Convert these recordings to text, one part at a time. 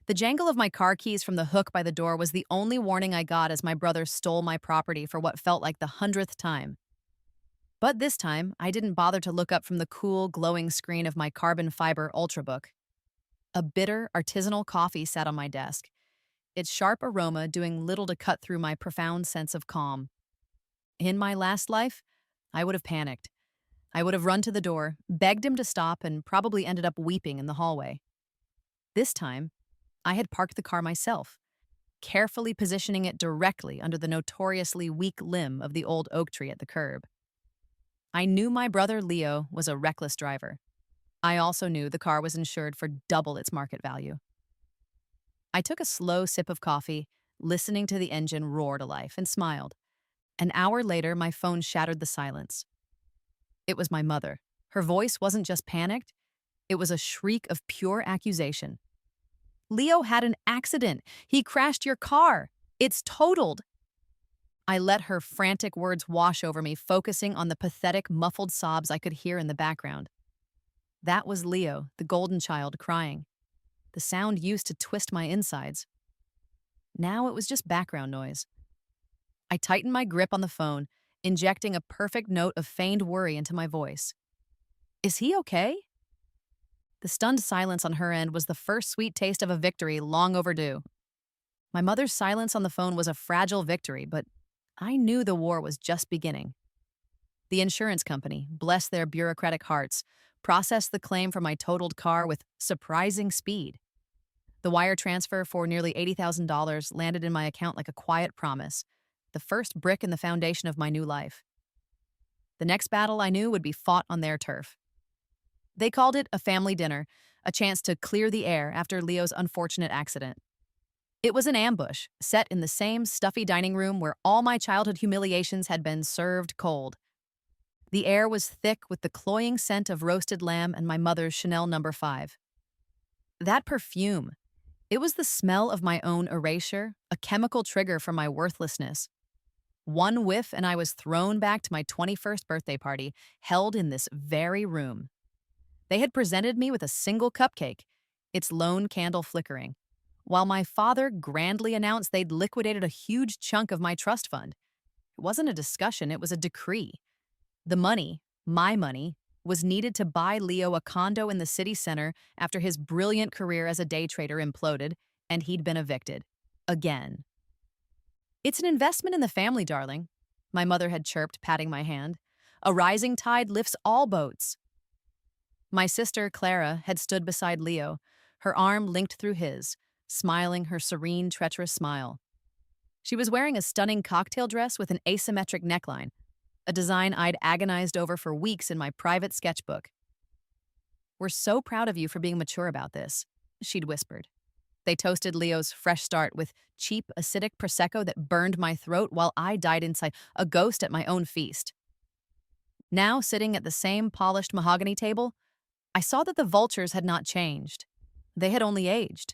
The jangle of my car keys from the hook by the door was the only warning I got as my brother stole my property for what felt like the 100th time. But this time, I didn't bother to look up from the cool, glowing screen of my carbon fiber Ultrabook. A bitter, artisanal coffee sat on my desk, its sharp aroma doing little to cut through my profound sense of calm. In my last life, I would have panicked. I would have run to the door, begged him to stop, and probably ended up weeping in the hallway. This time, I had parked the car myself, carefully positioning it directly under the notoriously weak limb of the old oak tree at the curb. I knew my brother Leo was a reckless driver. I also knew the car was insured for double its market value. I took a slow sip of coffee, listening to the engine roar to life, and smiled. An hour later, my phone shattered the silence. It was my mother. Her voice wasn't just panicked, it was a shriek of pure accusation. Leo had an accident. He crashed your car. It's totaled. I let her frantic words wash over me, focusing on the pathetic, muffled sobs I could hear in the background. That was Leo, the golden child, crying. The sound used to twist my insides. Now it was just background noise. I tightened my grip on the phone, injecting a perfect note of feigned worry into my voice. Is he okay? The stunned silence on her end was the first sweet taste of a victory long overdue. My mother's silence on the phone was a fragile victory, but I knew the war was just beginning. The insurance company, bless their bureaucratic hearts, processed the claim for my totaled car with surprising speed. The wire transfer for nearly $80,000 landed in my account like a quiet promise, the first brick in the foundation of my new life. The next battle I knew would be fought on their turf. They called it a family dinner, a chance to clear the air after Leo's unfortunate accident. It was an ambush, set in the same stuffy dining room where all my childhood humiliations had been served cold. The air was thick with the cloying scent of roasted lamb and my mother's Chanel No. 5. That perfume, it was the smell of my own erasure, a chemical trigger for my worthlessness. One whiff and I was thrown back to my 21st birthday party, held in this very room. They had presented me with a single cupcake, its lone candle flickering, while my father grandly announced they'd liquidated a huge chunk of my trust fund. It wasn't a discussion, it was a decree. The money, my money, was needed to buy Leo a condo in the city center after his brilliant career as a day trader imploded, and he'd been evicted. Again. It's an investment in the family, darling, my mother had chirped, patting my hand. A rising tide lifts all boats. My sister, Clara, had stood beside Leo, her arm linked through his, smiling her serene, treacherous smile. She was wearing a stunning cocktail dress with an asymmetric neckline, a design I'd agonized over for weeks in my private sketchbook. "We're so proud of you for being mature about this," she'd whispered. They toasted Leo's fresh start with cheap, acidic Prosecco that burned my throat while I died inside, a ghost at my own feast. Now, sitting at the same polished mahogany table, I saw that the vultures had not changed. They had only aged.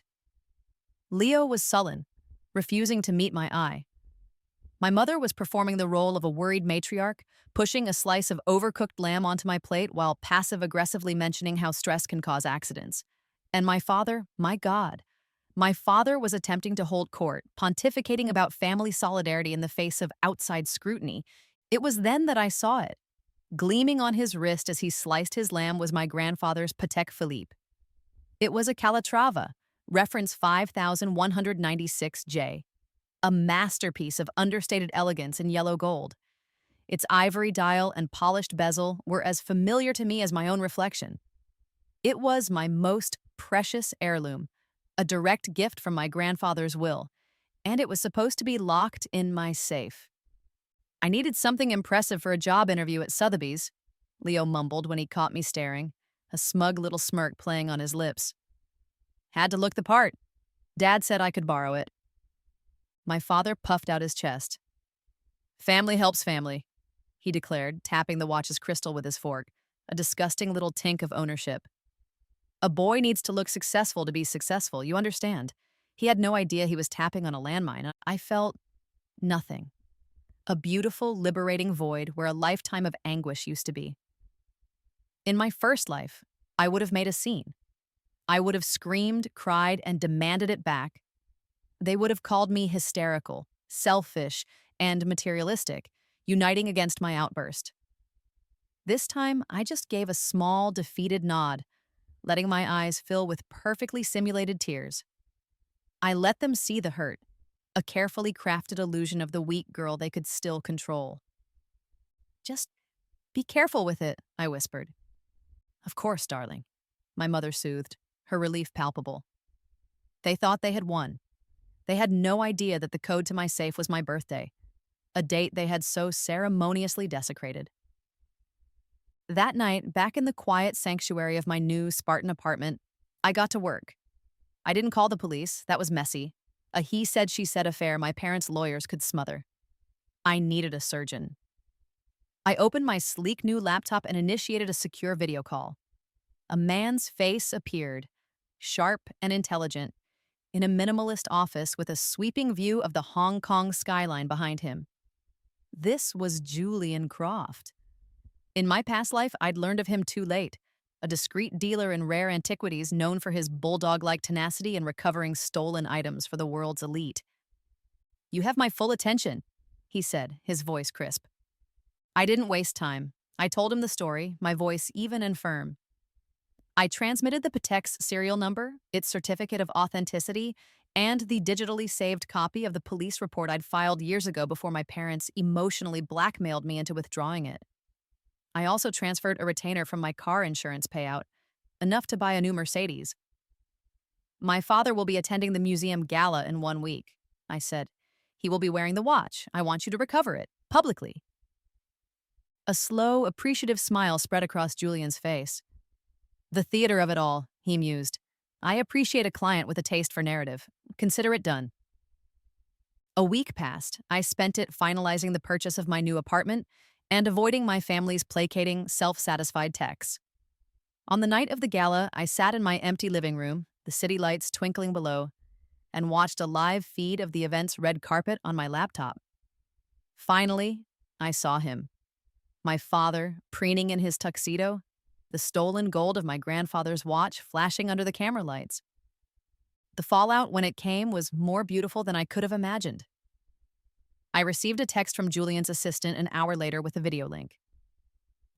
Leo was sullen, refusing to meet my eye. My mother was performing the role of a worried matriarch, pushing a slice of overcooked lamb onto my plate while passive-aggressively mentioning how stress can cause accidents. And my father, my God, my father was attempting to hold court, pontificating about family solidarity in the face of outside scrutiny. It was then that I saw it. Gleaming on his wrist as he sliced his lamb was my grandfather's Patek Philippe. It was a Calatrava, reference 5196J, a masterpiece of understated elegance in yellow gold. Its ivory dial and polished bezel were as familiar to me as my own reflection. It was my most precious heirloom, a direct gift from my grandfather's will, and it was supposed to be locked in my safe. "I needed something impressive for a job interview at Sotheby's," Leo mumbled when he caught me staring, a smug little smirk playing on his lips. "Had to look the part. Dad said I could borrow it." My father puffed out his chest. "Family helps family," he declared, tapping the watch's crystal with his fork, a disgusting little tink of ownership. "A boy needs to look successful to be successful, you understand." He had no idea he was tapping on a landmine. I felt nothing. A beautiful, liberating void where a lifetime of anguish used to be. In my first life, I would have made a scene. I would have screamed, cried, and demanded it back. They would have called me hysterical, selfish, and materialistic, uniting against my outburst. This time, I just gave a small, defeated nod, letting my eyes fill with perfectly simulated tears. I let them see the hurt, a carefully crafted illusion of the weak girl they could still control. Just be careful with it, I whispered. Of course, darling, my mother soothed, her relief palpable. They thought they had won. They had no idea that the code to my safe was my birthday, a date they had so ceremoniously desecrated. That night, back in the quiet sanctuary of my new Spartan apartment, I got to work. I didn't call the police, that was messy. A he said, she said affair my parents' lawyers could smother. I needed a surgeon. I opened my sleek new laptop and initiated a secure video call. A man's face appeared, sharp and intelligent, in a minimalist office with a sweeping view of the Hong Kong skyline behind him. This was Julian Croft. In my past life, I'd learned of him too late, a discreet dealer in rare antiquities known for his bulldog-like tenacity in recovering stolen items for the world's elite. "You have my full attention," he said, his voice crisp. I didn't waste time. I told him the story, my voice even and firm. I transmitted the Patek's serial number, its certificate of authenticity, and the digitally saved copy of the police report I'd filed years ago before my parents emotionally blackmailed me into withdrawing it. I also transferred a retainer from my car insurance payout, enough to buy a new Mercedes. "My father will be attending the museum gala in 1 week," I said. "He will be wearing the watch. I want you to recover it, publicly." A slow, appreciative smile spread across Julian's face. "The theater of it all," he mused. "I appreciate a client with a taste for narrative. Consider it done." A week passed. I spent it finalizing the purchase of my new apartment and avoiding my family's placating, self-satisfied texts. On the night of the gala, I sat in my empty living room, the city lights twinkling below, and watched a live feed of the event's red carpet on my laptop. Finally, I saw him. My father, preening in his tuxedo, the stolen gold of my grandfather's watch flashing under the camera lights. The fallout when it came was more beautiful than I could have imagined. I received a text from Julian's assistant an hour later with a video link.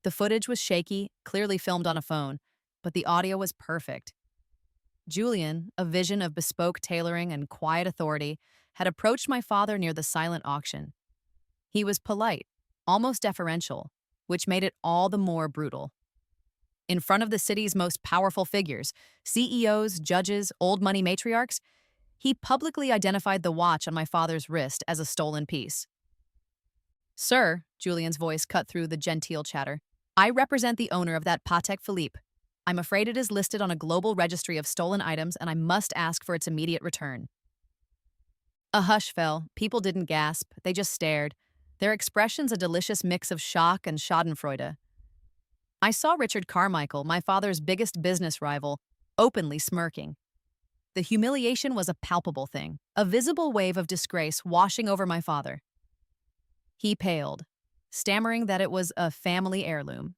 The footage was shaky, clearly filmed on a phone, but the audio was perfect. Julian, a vision of bespoke tailoring and quiet authority, had approached my father near the silent auction. He was polite, almost deferential, which made it all the more brutal. In front of the city's most powerful figures, CEOs, judges, old money matriarchs, he publicly identified the watch on my father's wrist as a stolen piece. "Sir," Julian's voice cut through the genteel chatter, "I represent the owner of that Patek Philippe. I'm afraid it is listed on a global registry of stolen items, and I must ask for its immediate return." A hush fell. People didn't gasp. They just stared, their expressions a delicious mix of shock and schadenfreude. I saw Richard Carmichael, my father's biggest business rival, openly smirking. The humiliation was a palpable thing, a visible wave of disgrace washing over my father. He paled, stammering that it was a family heirloom.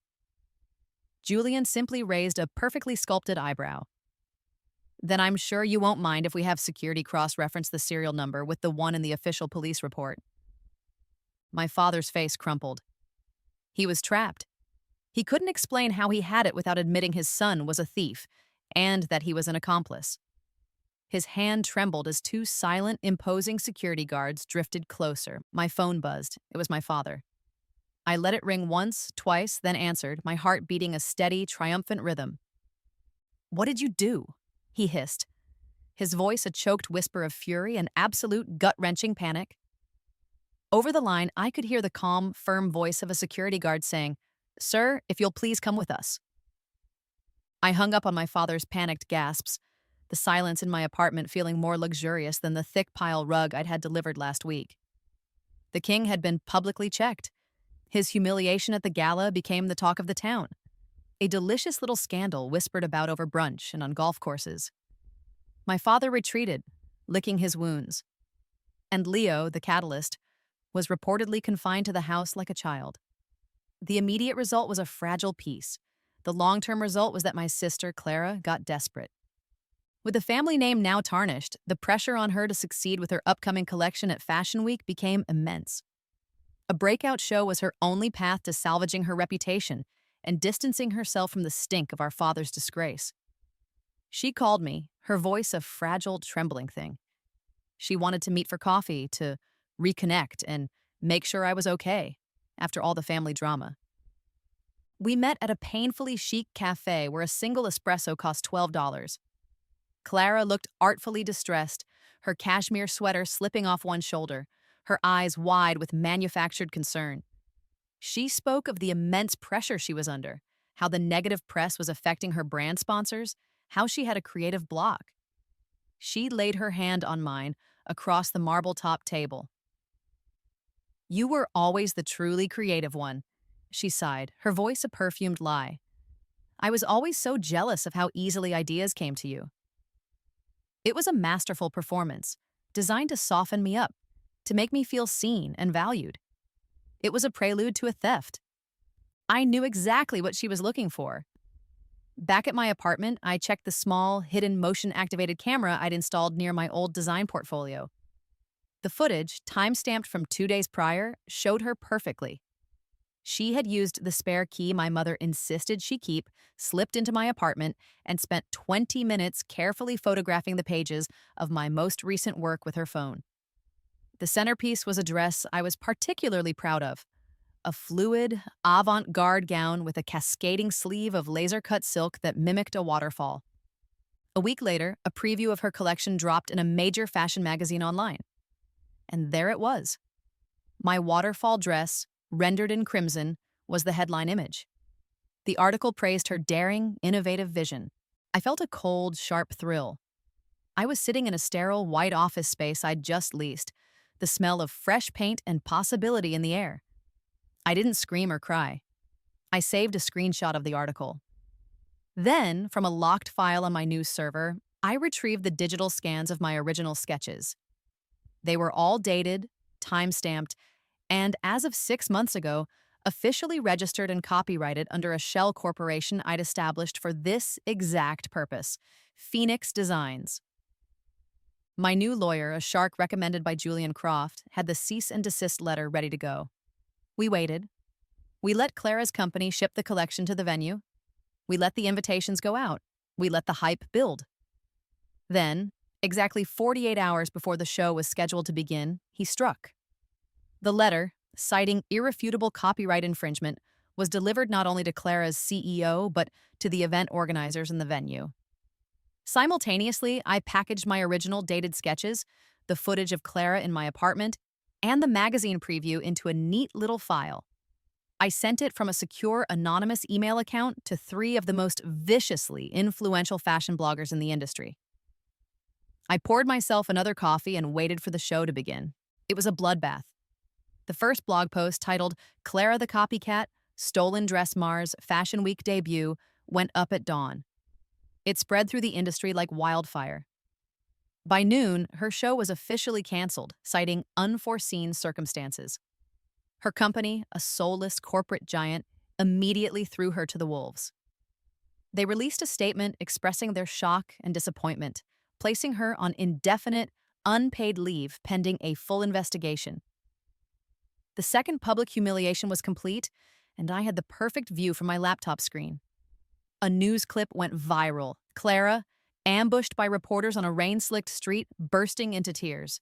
Julian simply raised a perfectly sculpted eyebrow. "Then I'm sure you won't mind if we have security cross-reference the serial number with the one in the official police report." My father's face crumpled. He was trapped. He couldn't explain how he had it without admitting his son was a thief and that he was an accomplice. His hand trembled as two silent, imposing security guards drifted closer. My phone buzzed. It was my father. I let it ring once, twice, then answered, my heart beating a steady, triumphant rhythm. "What did you do?" he hissed, his voice a choked whisper of fury and absolute gut-wrenching panic. Over the line, I could hear the calm, firm voice of a security guard saying, "Sir, if you'll please come with us." I hung up on my father's panicked gasps, the silence in my apartment feeling more luxurious than the thick pile rug I'd had delivered last week. The king had been publicly checked. His humiliation at the gala became the talk of the town. A delicious little scandal whispered about over brunch and on golf courses. My father retreated, licking his wounds. And Leo, the catalyst, was reportedly confined to the house like a child. The immediate result was a fragile peace. The long-term result was that my sister, Clara, got desperate. With the family name now tarnished, the pressure on her to succeed with her upcoming collection at Fashion Week became immense. A breakout show was her only path to salvaging her reputation and distancing herself from the stink of our father's disgrace. She called me, her voice a fragile, trembling thing. She wanted to meet for coffee, to reconnect, and make sure I was okay after all the family drama. We met at a painfully chic cafe where a single espresso cost $12. Clara looked artfully distressed, her cashmere sweater slipping off one shoulder, her eyes wide with manufactured concern. She spoke of the immense pressure she was under, how the negative press was affecting her brand sponsors, how she had a creative block. She laid her hand on mine across the marble-top table. "You were always the truly creative one," she sighed, her voice a perfumed lie. "I was always so jealous of how easily ideas came to you." It was a masterful performance, designed to soften me up, to make me feel seen and valued. It was a prelude to a theft. I knew exactly what she was looking for. Back at my apartment, I checked the small, hidden motion-activated camera I'd installed near my old design portfolio. The footage, time-stamped from 2 days prior, showed her perfectly. She had used the spare key my mother insisted she keep, slipped into my apartment, and spent 20 minutes carefully photographing the pages of my most recent work with her phone. The centerpiece was a dress I was particularly proud of, a fluid, avant-garde gown with a cascading sleeve of laser-cut silk that mimicked a waterfall. A week later, a preview of her collection dropped in a major fashion magazine online. And there it was. My waterfall dress, rendered in crimson, was the headline image. The article praised her daring, innovative vision. I felt a cold, sharp thrill. I was sitting in a sterile, white office space I'd just leased, the smell of fresh paint and possibility in the air. I didn't scream or cry. I saved a screenshot of the article. Then, from a locked file on my news server, I retrieved the digital scans of my original sketches. They were all dated, time-stamped, and as of 6 months ago, officially registered and copyrighted under a shell corporation I'd established for this exact purpose, Phoenix Designs. My new lawyer, a shark recommended by Julian Croft, had the cease and desist letter ready to go. We waited. We let Clara's company ship the collection to the venue. We let the invitations go out. We let the hype build. Then, exactly 48 hours before the show was scheduled to begin, he struck. The letter, citing irrefutable copyright infringement, was delivered not only to Clara's CEO, but to the event organizers in the venue. Simultaneously, I packaged my original dated sketches, the footage of Clara in my apartment, and the magazine preview into a neat little file. I sent it from a secure, anonymous email account to 3 of the most viciously influential fashion bloggers in the industry. I poured myself another coffee and waited for the show to begin. It was a bloodbath. The first blog post, titled "Clara the Copycat, Stolen Dress Mars Fashion Week Debut," went up at dawn. It spread through the industry like wildfire. By noon, her show was officially canceled, citing unforeseen circumstances. Her company, a soulless corporate giant, immediately threw her to the wolves. They released a statement expressing their shock and disappointment, placing her on indefinite, unpaid leave pending a full investigation. The second public humiliation was complete, and I had the perfect view from my laptop screen. A news clip went viral. Clara, ambushed by reporters on a rain-slicked street, bursting into tears.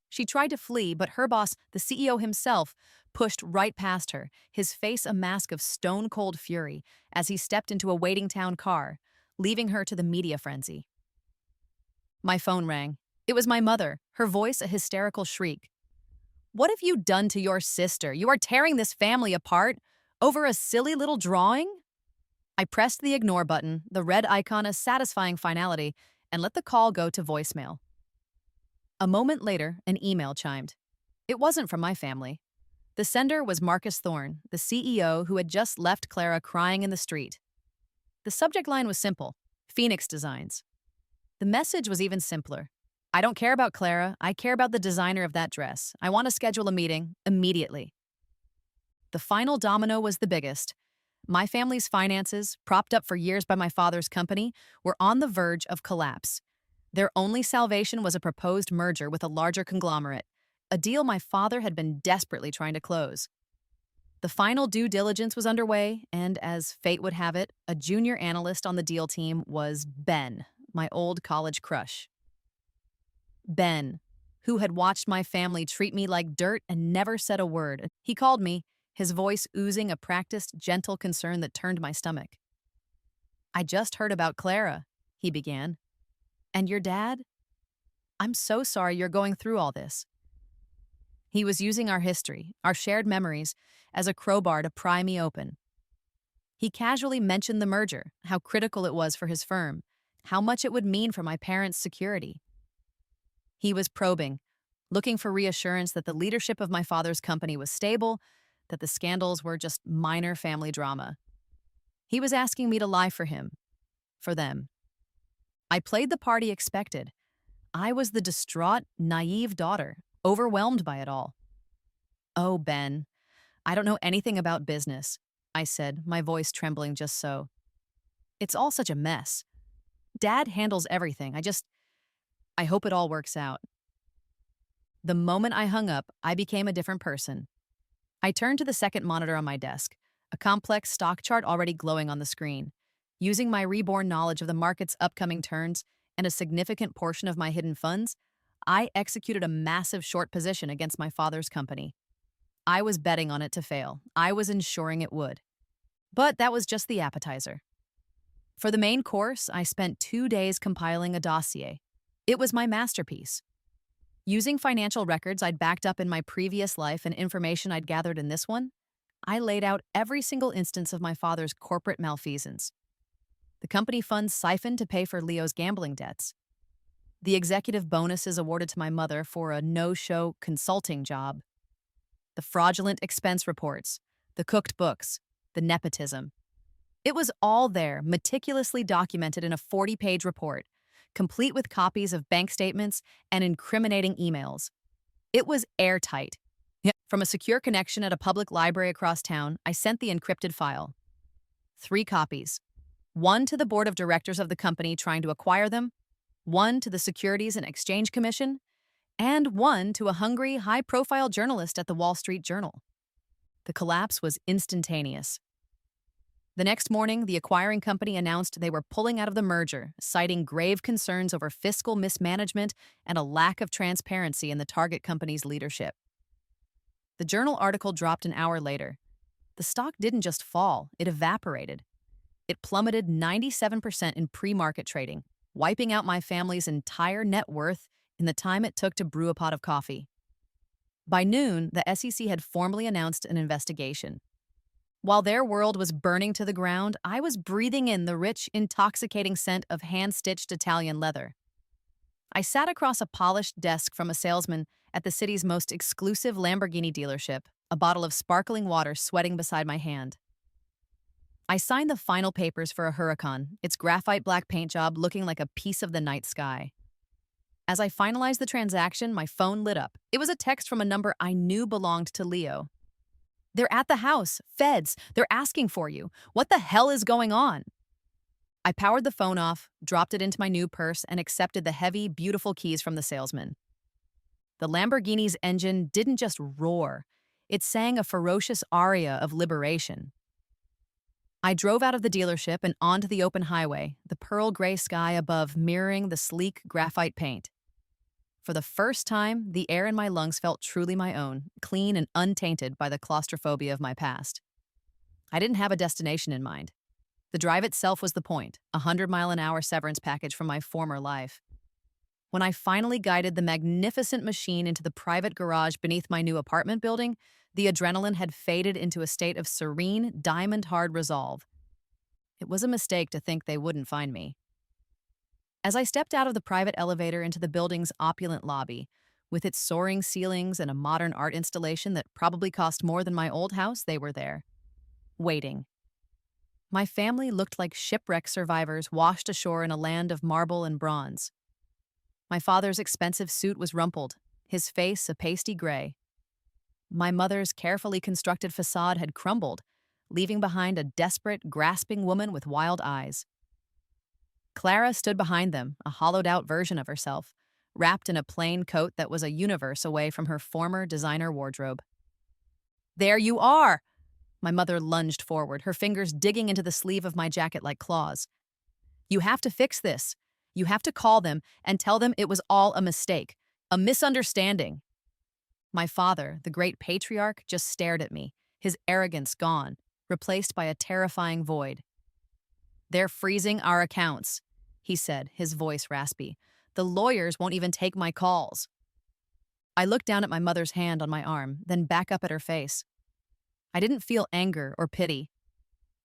She tried to flee, but her boss, the CEO himself, pushed right past her, his face a mask of stone-cold fury, as he stepped into a waiting town car, leaving her to the media frenzy. My phone rang. It was my mother, her voice a hysterical shriek. "What have you done to your sister? You are tearing this family apart over a silly little drawing?" I pressed the ignore button, the red icon a satisfying finality, and let the call go to voicemail. A moment later, an email chimed. It wasn't from my family. The sender was Marcus Thorne, the CEO who had just left Clara crying in the street. The subject line was simple: Phoenix Designs. The message was even simpler. "I don't care about Clara. I care about the designer of that dress. I want to schedule a meeting immediately." The final domino was the biggest. My family's finances, propped up for years by my father's company, were on the verge of collapse. Their only salvation was a proposed merger with a larger conglomerate, a deal my father had been desperately trying to close. The final due diligence was underway, and as fate would have it, a junior analyst on the deal team was Ben, my old college crush. Ben, who had watched my family treat me like dirt and never said a word. He called me, his voice oozing a practiced, gentle concern that turned my stomach. "I just heard about Clara," he began. "And your dad? I'm so sorry you're going through all this." He was using our history, our shared memories, as a crowbar to pry me open. He casually mentioned the merger, how critical it was for his firm, how much it would mean for my parents' security. He was probing, looking for reassurance that the leadership of my father's company was stable, that the scandals were just minor family drama. He was asking me to lie for him, for them. I played the part he expected. I was the distraught, naive daughter, overwhelmed by it all. "Oh, Ben, I don't know anything about business," I said, my voice trembling just so. "It's all such a mess. Dad handles everything. I hope it all works out." The moment I hung up, I became a different person. I turned to the second monitor on my desk, a complex stock chart already glowing on the screen. Using my reborn knowledge of the market's upcoming turns and a significant portion of my hidden funds, I executed a massive short position against my father's company. I was betting on it to fail. I was ensuring it would. But that was just the appetizer. For the main course, I spent 2 days compiling a dossier. It was my masterpiece. Using financial records I'd backed up in my previous life and information I'd gathered in this one, I laid out every single instance of my father's corporate malfeasance. The company funds siphoned to pay for Leo's gambling debts. The executive bonuses awarded to my mother for a no-show consulting job. The fraudulent expense reports, the cooked books, the nepotism. It was all there, meticulously documented in a 40-page report, complete with copies of bank statements and incriminating emails. It was airtight. Yeah. From a secure connection at a public library across town, I sent the encrypted file. 3 copies. One to the board of directors of the company trying to acquire them, one to the Securities and Exchange Commission, and one to a hungry, high-profile journalist at the Wall Street Journal. The collapse was instantaneous. The next morning, the acquiring company announced they were pulling out of the merger, citing grave concerns over fiscal mismanagement and a lack of transparency in the target company's leadership. The journal article dropped an hour later. The stock didn't just fall, it evaporated. It plummeted 97% in pre-market trading, wiping out my family's entire net worth in the time it took to brew a pot of coffee. By noon, the SEC had formally announced an investigation. While their world was burning to the ground, I was breathing in the rich, intoxicating scent of hand-stitched Italian leather. I sat across a polished desk from a salesman at the city's most exclusive Lamborghini dealership, a bottle of sparkling water sweating beside my hand. I signed the final papers for a Huracan, its graphite black paint job looking like a piece of the night sky. As I finalized the transaction, my phone lit up. It was a text from a number I knew belonged to Leo. "They're at the house. Feds. They're asking for you. What the hell is going on?" I powered the phone off, dropped it into my new purse, and accepted the heavy, beautiful keys from the salesman. The Lamborghini's engine didn't just roar. It sang a ferocious aria of liberation. I drove out of the dealership and onto the open highway, the pearl gray sky above mirroring the sleek graphite paint. For the first time, the air in my lungs felt truly my own, clean and untainted by the claustrophobia of my past. I didn't have a destination in mind. The drive itself was the point, a 100-mile-an-hour severance package from my former life. When I finally guided the magnificent machine into the private garage beneath my new apartment building, the adrenaline had faded into a state of serene, diamond-hard resolve. It was a mistake to think they wouldn't find me. As I stepped out of the private elevator into the building's opulent lobby, with its soaring ceilings and a modern art installation that probably cost more than my old house, they were there, waiting. My family looked like shipwreck survivors washed ashore in a land of marble and bronze. My father's expensive suit was rumpled, his face a pasty gray. My mother's carefully constructed facade had crumbled, leaving behind a desperate, grasping woman with wild eyes. Clara stood behind them, a hollowed-out version of herself, wrapped in a plain coat that was a universe away from her former designer wardrobe. "There you are!" My mother lunged forward, her fingers digging into the sleeve of my jacket like claws. "You have to fix this. You have to call them and tell them it was all a mistake, a misunderstanding." My father, the great patriarch, just stared at me, his arrogance gone, replaced by a terrifying void. "They're freezing our accounts," he said, his voice raspy. "The lawyers won't even take my calls." I looked down at my mother's hand on my arm, then back up at her face. I didn't feel anger or pity.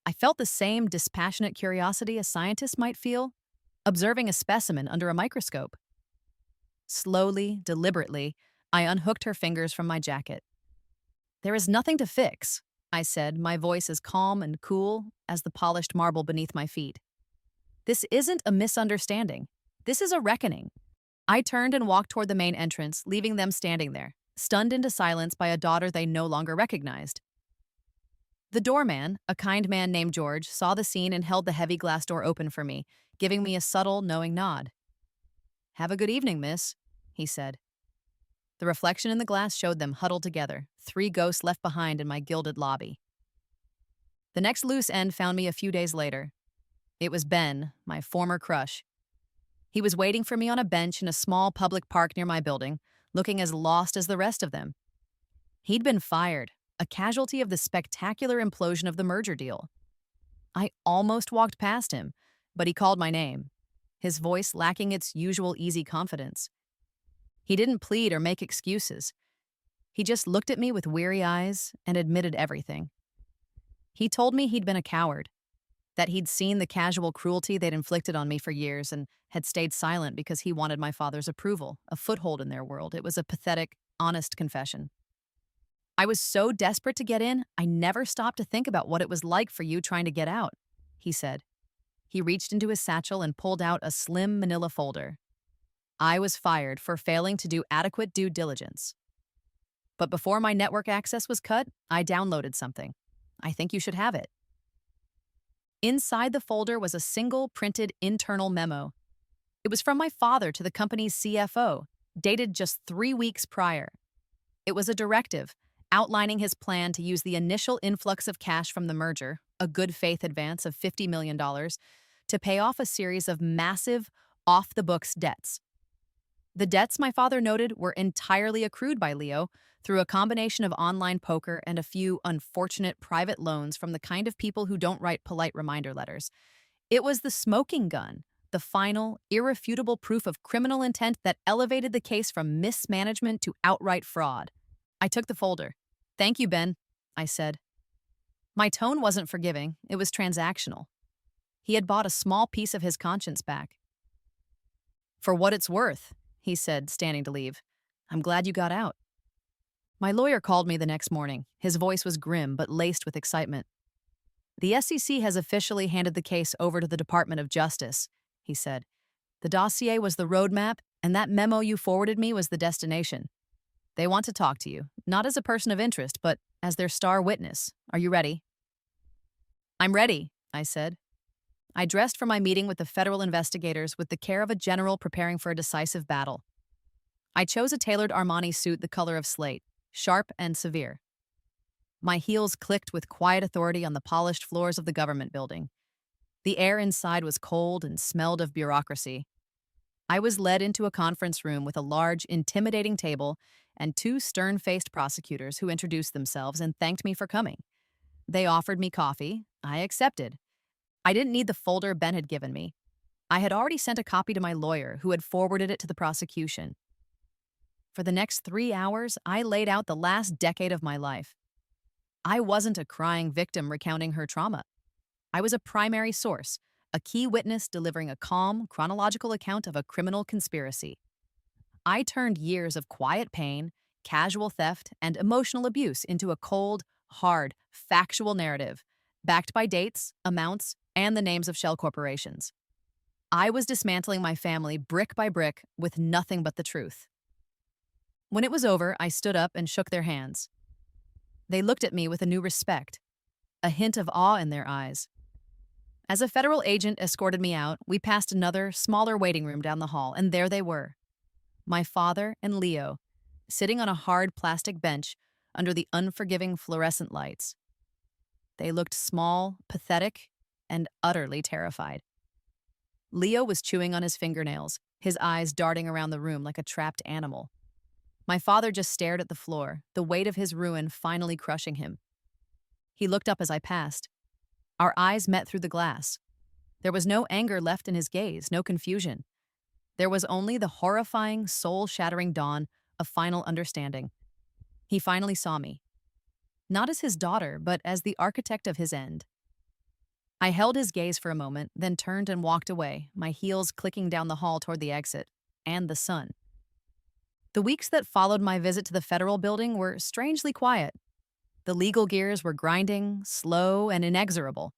I felt the same dispassionate curiosity a scientist might feel, observing a specimen under a microscope. Slowly, deliberately, I unhooked her fingers from my jacket. "There is nothing to fix," I said, my voice as calm and cool as the polished marble beneath my feet. "This isn't a misunderstanding. This is a reckoning." I turned and walked toward the main entrance, leaving them standing there, stunned into silence by a daughter they no longer recognized. The doorman, a kind man named George, saw the scene and held the heavy glass door open for me, giving me a subtle, knowing nod. "Have a good evening, miss," he said. The reflection in the glass showed them huddled together, 3 ghosts left behind in my gilded lobby. The next loose end found me a few days later. It was Ben, my former crush. He was waiting for me on a bench in a small public park near my building, looking as lost as the rest of them. He'd been fired, a casualty of the spectacular implosion of the merger deal. I almost walked past him, but he called my name, his voice lacking its usual easy confidence. He didn't plead or make excuses. He just looked at me with weary eyes and admitted everything. He told me he'd been a coward, that he'd seen the casual cruelty they'd inflicted on me for years and had stayed silent because he wanted my father's approval, a foothold in their world. It was a pathetic, honest confession. "I was so desperate to get in, I never stopped to think about what it was like for you trying to get out," he said. He reached into his satchel and pulled out a slim manila folder. "I was fired for failing to do adequate due diligence. But before my network access was cut, I downloaded something. I think you should have it." Inside the folder was a single printed internal memo. It was from my father to the company's CFO, dated just 3 weeks prior. It was a directive outlining his plan to use the initial influx of cash from the merger, a good faith advance of $50 million, to pay off a series of massive, off-the-books debts. The debts, my father noted, were entirely accrued by Leo through a combination of online poker and a few unfortunate private loans from the kind of people who don't write polite reminder letters. It was the smoking gun, the final, irrefutable proof of criminal intent that elevated the case from mismanagement to outright fraud. I took the folder. "Thank you, Ben," I said. My tone wasn't forgiving, it was transactional. He had bought a small piece of his conscience back. "For what it's worth," he said, standing to leave. "I'm glad you got out." My lawyer called me the next morning. His voice was grim but laced with excitement. "The SEC has officially handed the case over to the Department of Justice," he said. "The dossier was the roadmap, and that memo you forwarded me was the destination. They want to talk to you, not as a person of interest, but as their star witness. Are you ready?" "I'm ready," I said. I dressed for my meeting with the federal investigators with the care of a general preparing for a decisive battle. I chose a tailored Armani suit the color of slate, sharp and severe. My heels clicked with quiet authority on the polished floors of the government building. The air inside was cold and smelled of bureaucracy. I was led into a conference room with a large, intimidating table and 2 stern-faced prosecutors who introduced themselves and thanked me for coming. They offered me coffee. I accepted. I didn't need the folder Ben had given me. I had already sent a copy to my lawyer, who had forwarded it to the prosecution. For the next 3 hours, I laid out the last decade of my life. I wasn't a crying victim recounting her trauma. I was a primary source, a key witness delivering a calm, chronological account of a criminal conspiracy. I turned years of quiet pain, casual theft, and emotional abuse into a cold, hard, factual narrative, backed by dates, amounts, and the names of shell corporations. I was dismantling my family brick by brick with nothing but the truth. When it was over, I stood up and shook their hands. They looked at me with a new respect. a hint of awe in their eyes. As a federal agent escorted me out, we passed another, smaller waiting room down the hall, and there they were, my father and Leo, sitting on a hard plastic bench under the unforgiving fluorescent lights. They looked small, pathetic, and utterly terrified. Leo was chewing on his fingernails, his eyes darting around the room like a trapped animal. My father just stared at the floor, the weight of his ruin finally crushing him. He looked up as I passed. Our eyes met through the glass. There was no anger left in his gaze, no confusion. There was only the horrifying, soul-shattering dawn of final understanding. He finally saw me. Not as his daughter, but as the architect of his end. I held his gaze for a moment, then turned and walked away, my heels clicking down the hall toward the exit, and the sun. The weeks that followed my visit to the federal building were strangely quiet. The legal gears were grinding, slow, and inexorable,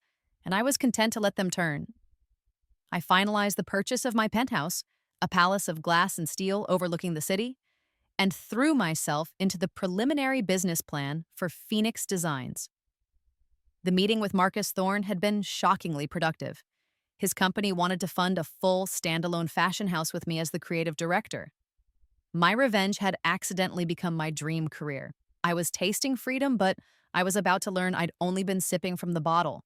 and I was content to let them turn. I finalized the purchase of my penthouse, a palace of glass and steel overlooking the city, and threw myself into the preliminary business plan for Phoenix Designs. The meeting with Marcus Thorne had been shockingly productive. His company wanted to fund a full, standalone fashion house with me as the creative director. My revenge had accidentally become my dream career. I was tasting freedom, but I was about to learn I'd only been sipping from the bottle.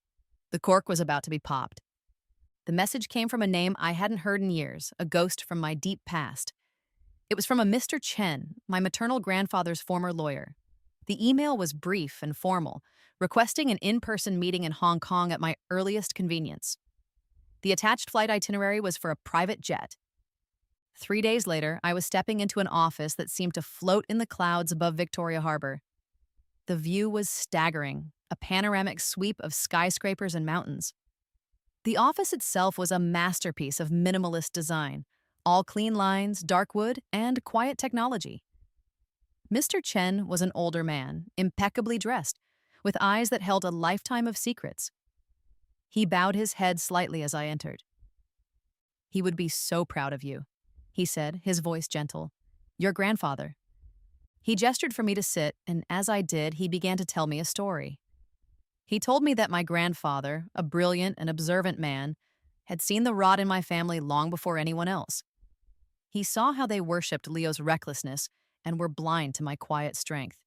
The cork was about to be popped. The message came from a name I hadn't heard in years, a ghost from my deep past. It was from a Mr. Chen, my maternal grandfather's former lawyer. The email was brief and formal, requesting an in-person meeting in Hong Kong at my earliest convenience. The attached flight itinerary was for a private jet. 3 days later, I was stepping into an office that seemed to float in the clouds above Victoria Harbor. The view was staggering, a panoramic sweep of skyscrapers and mountains. The office itself was a masterpiece of minimalist design, all clean lines, dark wood, and quiet technology. Mr. Chen was an older man, impeccably dressed, with eyes that held a lifetime of secrets. He bowed his head slightly as I entered. "He would be so proud of you," he said, his voice gentle. "Your grandfather." He gestured for me to sit, and as I did, he began to tell me a story. He told me that my grandfather, a brilliant and observant man, had seen the rot in my family long before anyone else. He saw how they worshipped Leo's recklessness and were blind to my quiet strength.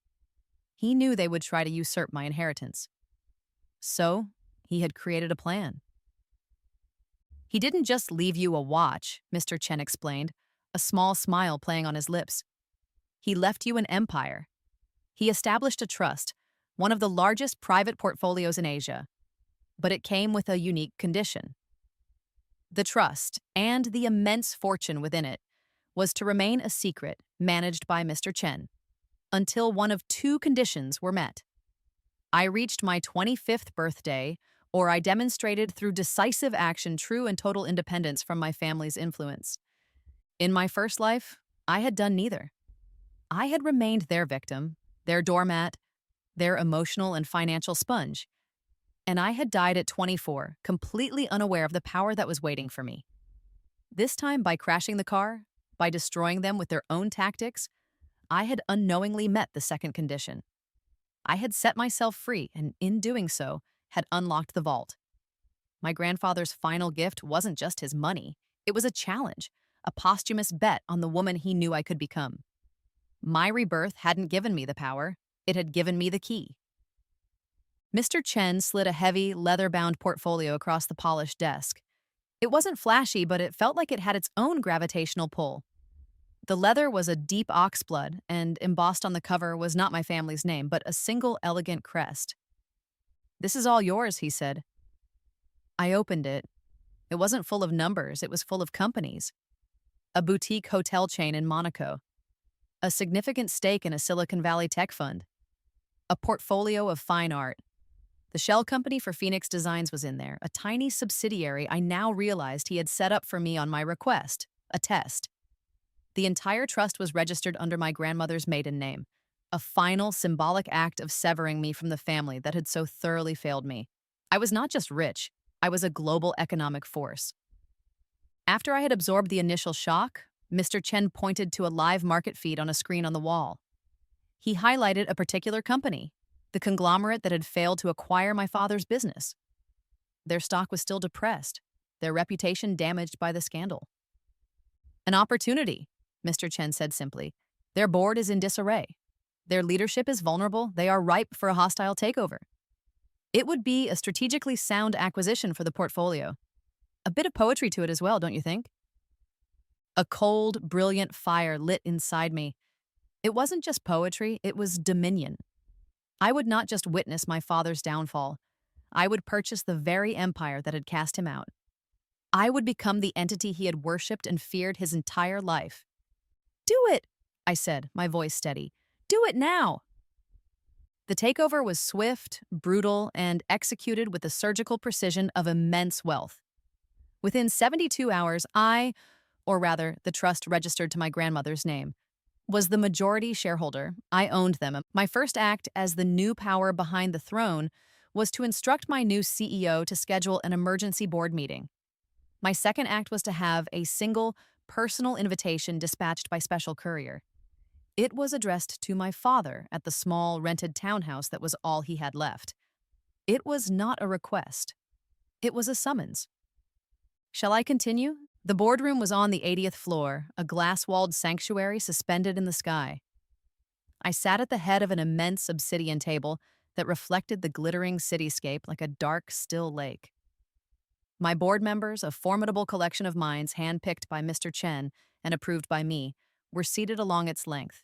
He knew they would try to usurp my inheritance. So, he had created a plan. "He didn't just leave you a watch," Mr. Chen explained, a small smile playing on his lips. "He left you an empire. He established a trust, one of the largest private portfolios in Asia. But it came with a unique condition. The trust, and the immense fortune within it, was to remain a secret managed by Mr. Chen, until one of two conditions were met. I reached my 25th birthday, or I demonstrated through decisive action true and total independence from my family's influence. In my first life, I had done neither. I had remained their victim, their doormat, their emotional and financial sponge. And I had died at 24, completely unaware of the power that was waiting for me. This time, by crashing the car, by destroying them with their own tactics, I had unknowingly met the second condition. I had set myself free, and in doing so, had unlocked the vault. My grandfather's final gift wasn't just his money. It was a challenge, a posthumous bet on the woman he knew I could become. My rebirth hadn't given me the power. It had given me the key. Mr. Chen slid a heavy, leather-bound portfolio across the polished desk. It wasn't flashy, but it felt like it had its own gravitational pull. The leather was a deep oxblood, and embossed on the cover was not my family's name, but a single elegant crest. "This is all yours," he said. I opened it. It wasn't full of numbers, it was full of companies. A boutique hotel chain in Monaco. A significant stake in a Silicon Valley tech fund. A portfolio of fine art. The shell company for Phoenix Designs was in there, a tiny subsidiary I now realized he had set up for me on my request, a test. The entire trust was registered under my grandmother's maiden name, a final symbolic act of severing me from the family that had so thoroughly failed me. I was not just rich, I was a global economic force. After I had absorbed the initial shock, Mr. Chen pointed to a live market feed on a screen on the wall. He highlighted a particular company, the conglomerate that had failed to acquire my father's business. Their stock was still depressed, their reputation damaged by the scandal. An opportunity, Mr. Chen said simply. Their board is in disarray. Their leadership is vulnerable. They are ripe for a hostile takeover. It would be a strategically sound acquisition for the portfolio. A bit of poetry to it as well, don't you think? A cold, brilliant fire lit inside me. It wasn't just poetry, it was dominion. I would not just witness my father's downfall. I would purchase the very empire that had cast him out. I would become the entity he had worshipped and feared his entire life. Do it, I said, my voice steady. Do it now. The takeover was swift, brutal, and executed with the surgical precision of immense wealth. Within 72 hours, or rather, the trust registered to my grandmother's name, was the majority shareholder. I owned them. My first act as the new power behind the throne was to instruct my new CEO to schedule an emergency board meeting. My second act was to have a single, personal invitation dispatched by special courier. It was addressed to my father at the small, rented townhouse that was all he had left. It was not a request. It was a summons. Shall I continue? The boardroom was on the 80th floor, a glass-walled sanctuary suspended in the sky. I sat at the head of an immense obsidian table that reflected the glittering cityscape like a dark, still lake. My board members, a formidable collection of minds handpicked by Mr. Chen and approved by me, were seated along its length.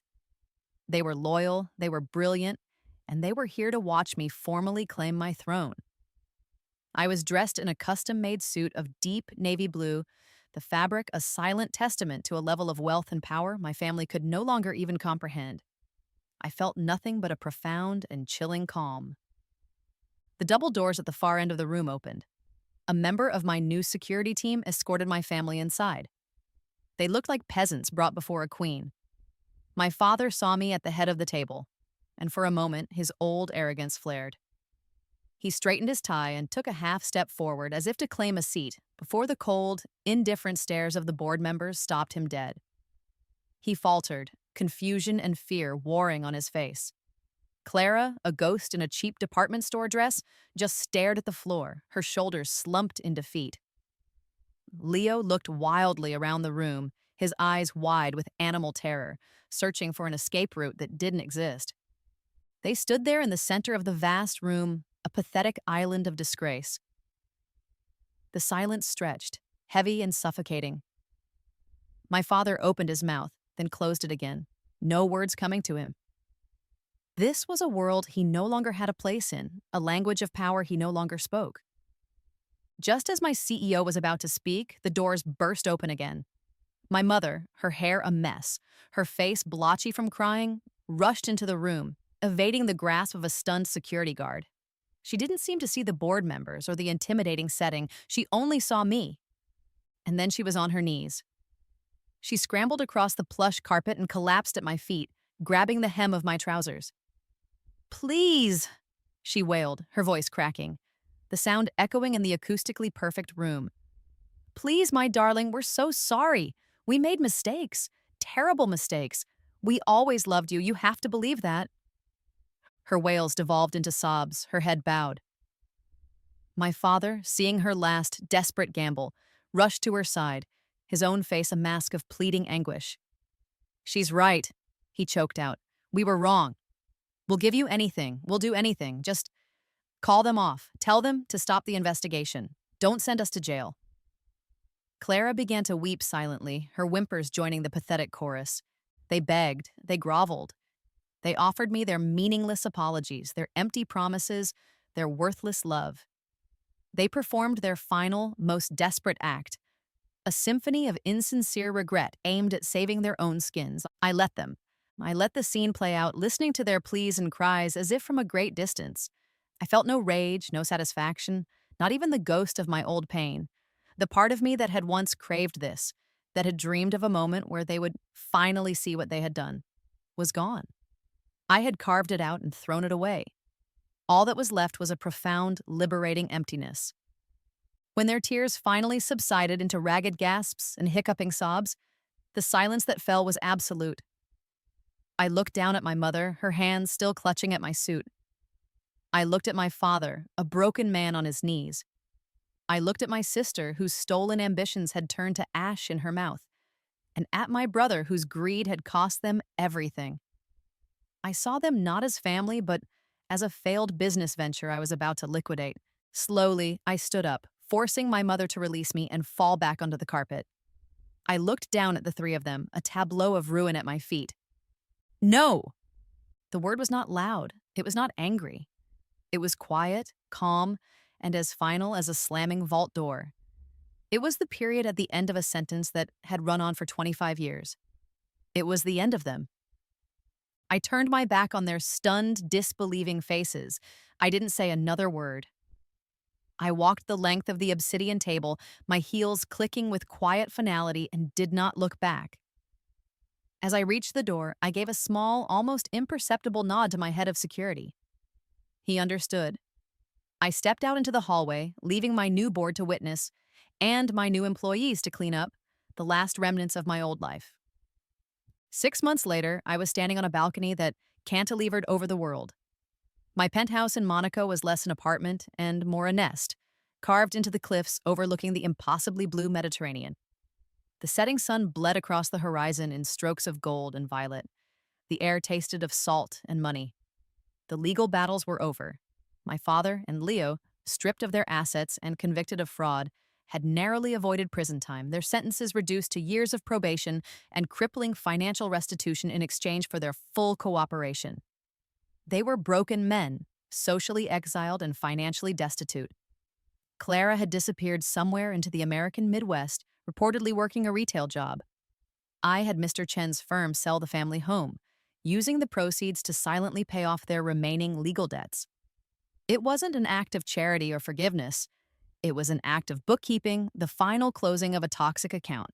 They were loyal, they were brilliant, and they were here to watch me formally claim my throne. I was dressed in a custom-made suit of deep navy blue, the fabric a silent testament to a level of wealth and power my family could no longer even comprehend. I felt nothing but a profound and chilling calm. The double doors at the far end of the room opened. A member of my new security team escorted my family inside. They looked like peasants brought before a queen. My father saw me at the head of the table, and for a moment his old arrogance flared. He straightened his tie and took a half step forward as if to claim a seat before the cold, indifferent stares of the board members stopped him dead. He faltered, confusion and fear warring on his face. Clara, a ghost in a cheap department store dress, just stared at the floor, her shoulders slumped in defeat. Leo looked wildly around the room, his eyes wide with animal terror, searching for an escape route that didn't exist. They stood there in the center of the vast room, a pathetic island of disgrace. The silence stretched, heavy and suffocating. My father opened his mouth, then closed it again, no words coming to him. This was a world he no longer had a place in, a language of power he no longer spoke. Just as my CEO was about to speak, the doors burst open again. My mother, her hair a mess, her face blotchy from crying, rushed into the room, evading the grasp of a stunned security guard. She didn't seem to see the board members or the intimidating setting. She only saw me. And then she was on her knees. She scrambled across the plush carpet and collapsed at my feet, grabbing the hem of my trousers. "Please," she wailed, her voice cracking, the sound echoing in the acoustically perfect room. "Please, my darling, we're so sorry. We made mistakes, terrible mistakes. We always loved you. You have to believe that." Her wails devolved into sobs, her head bowed. My father, seeing her last desperate gamble, rushed to her side, his own face a mask of pleading anguish. "She's right," he choked out. "We were wrong. We'll give you anything. We'll do anything. Just call them off. Tell them to stop the investigation. Don't send us to jail." Clara began to weep silently, her whimpers joining the pathetic chorus. They begged. They groveled. They offered me their meaningless apologies, their empty promises, their worthless love. They performed their final, most desperate act, a symphony of insincere regret aimed at saving their own skins. I let them. I let the scene play out, listening to their pleas and cries as if from a great distance. I felt no rage, no satisfaction, not even the ghost of my old pain. The part of me that had once craved this, that had dreamed of a moment where they would finally see what they had done, was gone. I had carved it out and thrown it away. All that was left was a profound, liberating emptiness. When their tears finally subsided into ragged gasps and hiccuping sobs, the silence that fell was absolute. I looked down at my mother, her hands still clutching at my suit. I looked at my father, a broken man on his knees. I looked at my sister, whose stolen ambitions had turned to ash in her mouth, and at my brother, whose greed had cost them everything. I saw them not as family, but as a failed business venture I was about to liquidate. Slowly, I stood up, forcing my mother to release me and fall back onto the carpet. I looked down at the three of them, a tableau of ruin at my feet. No! The word was not loud. It was not angry. It was quiet, calm, and as final as a slamming vault door. It was the period at the end of a sentence that had run on for 25 years. It was the end of them. I turned my back on their stunned, disbelieving faces. I didn't say another word. I walked the length of the obsidian table, my heels clicking with quiet finality, and did not look back. As I reached the door, I gave a small, almost imperceptible nod to my head of security. He understood. I stepped out into the hallway, leaving my new board to witness, and my new employees to clean up the last remnants of my old life. 6 months later, I was standing on a balcony that cantilevered over the world. My penthouse in Monaco was less an apartment and more a nest, carved into the cliffs overlooking the impossibly blue Mediterranean. The setting sun bled across the horizon in strokes of gold and violet. The air tasted of salt and money. The legal battles were over. My father and Leo, stripped of their assets and convicted of fraud, had narrowly avoided prison time, their sentences reduced to years of probation and crippling financial restitution in exchange for their full cooperation. They were broken men, socially exiled and financially destitute. Clara had disappeared somewhere into the American Midwest, reportedly working a retail job. I had Mr. Chen's firm sell the family home, using the proceeds to silently pay off their remaining legal debts. It wasn't an act of charity or forgiveness. It was an act of bookkeeping, the final closing of a toxic account.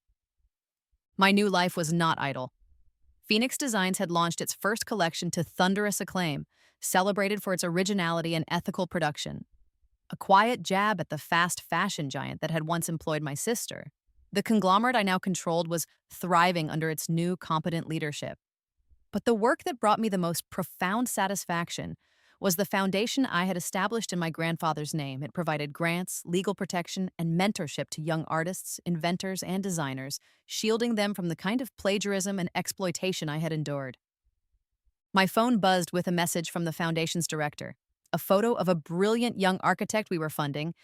My new life was not idle. Phoenix Designs had launched its first collection to thunderous acclaim, celebrated for its originality and ethical production. A quiet jab at the fast fashion giant that had once employed my sister. The conglomerate I now controlled was thriving under its new, competent leadership. But the work that brought me the most profound satisfaction was the foundation I had established in my grandfather's name. It provided grants, legal protection, and mentorship to young artists, inventors, and designers, shielding them from the kind of plagiarism and exploitation I had endured. My phone buzzed with a message from the foundation's director, a photo of a brilliant young architect we were funding,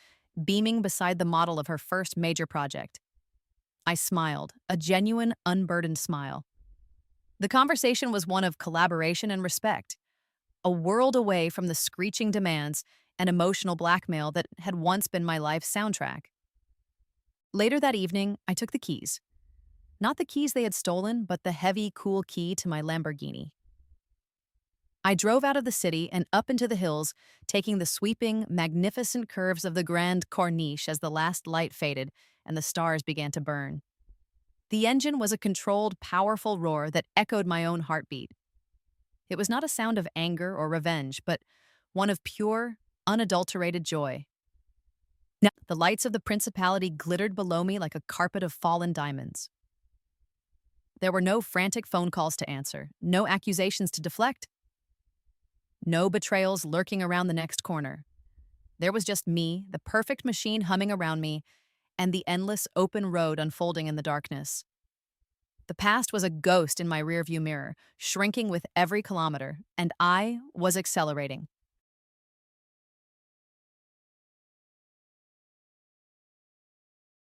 beaming beside the model of her first major project. I smiled, a genuine, unburdened smile. The conversation was one of collaboration and respect, a world away from the screeching demands and emotional blackmail that had once been my life's soundtrack. Later that evening, I took the keys. Not the keys they had stolen, but the heavy, cool key to my Lamborghini. I drove out of the city and up into the hills, taking the sweeping, magnificent curves of the Grande Corniche as the last light faded and the stars began to burn. The engine was a controlled, powerful roar that echoed my own heartbeat. It was not a sound of anger or revenge, but one of pure, unadulterated joy. Now, the lights of the principality glittered below me like a carpet of fallen diamonds. There were no frantic phone calls to answer, no accusations to deflect, no betrayals lurking around the next corner. There was just me, the perfect machine humming around me, and the endless open road unfolding in the darkness. The past was a ghost in my rearview mirror, shrinking with every kilometer, and I was accelerating.